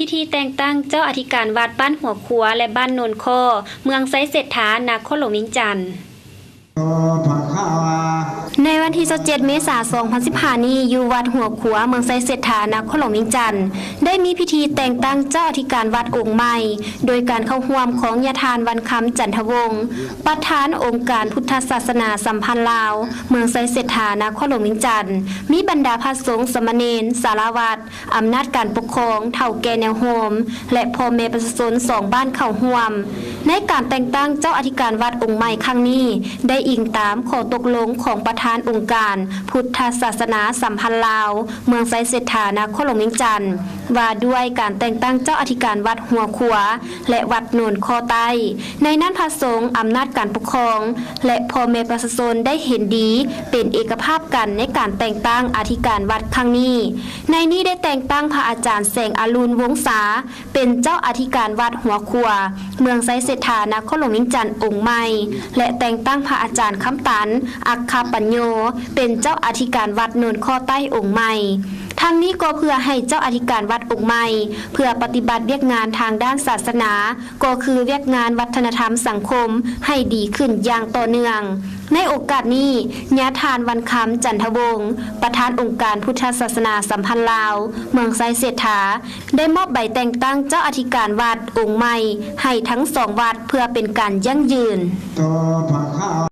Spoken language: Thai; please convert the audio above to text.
พิธีแต่งตั้งเจ้าอธิการวัดบ้านหัวขัวและบ้านโนนข้อเมืองไซเศรษฐานครหลวงวิงจันทร์ในวันที่27 เมษายน 2015 นี้อยู่วัดหัวขัวเมืองไซเศรษฐานครหลวงวิงจันทร์ได้มีพิธีแต่งตั้งเจ้าอธิการวัดองค์ใหม่โดยการเข้าร่วมของญาทานวันคำจันทวงศ์ประธานองค์การพุทธศาสนาสัมพันธ์ลาวเมืองไซเศรษฐานครหลวงวิงจันทร์มีบรรดาพระสงฆ์สามเณรสารวัตรอำนาจการปกครองเฒ่าแก่แนวโฮมและพ่อแม่ประชาชน2บ้านเข้าร่วมในการแต่งตั้งเจ้าอธิการวัดองค์ใหม่ครั้งนี้ได้อิงตามข้อตกลงของประธานองค์การพุทธศาสนาสัมพันธ์ลาวเมืองไซเศรษฐานครหลวงวิงจันทร์ว่าด้วยการแต่งตั้งเจ้าอธิการวัดหัวขัวและวัดโนนคอใต้ในนั้นพระสงฆ์อำนาจการปกครองและพ่อแม่ประชาชนได้เห็นดีเป็นเอกภาพกันในการแต่งตั้งอธิการวัดครั้งนี้ในนี้ได้แต่งตั้งพระอาจารย์แสงอรุณวงศาเป็นเจ้าอธิการวัดหัวขัวเมืองไซเศรษฐานครหลวงวิงจันทร์องค์ใหม่และแต่งตั้งพระอาจารย์คำตันอัคคปัญโยเป็นเจ้าอธิการวัดโนนข้อใต้องค์ใหม่ทั้งนี้ก็เพื่อให้เจ้าอธิการวัดองค์ใหม่เพื่อปฏิบัติเวียกงานทางด้านศาสนาก็คือเวียกงานวัฒนธรรมสังคมให้ดีขึ้นอย่างต่อเนื่องในโอกาสนี้ญาทานวันคำจันทวงศ์ประธานองค์การพุทธศาสนาสัมพันธ์ลาวเมืองไซเศรษฐาได้มอบใบแต่งตั้งเจ้าอธิการวัดองค์ใหม่ให้ทั้ง2วัดเพื่อเป็นการยั่งยืน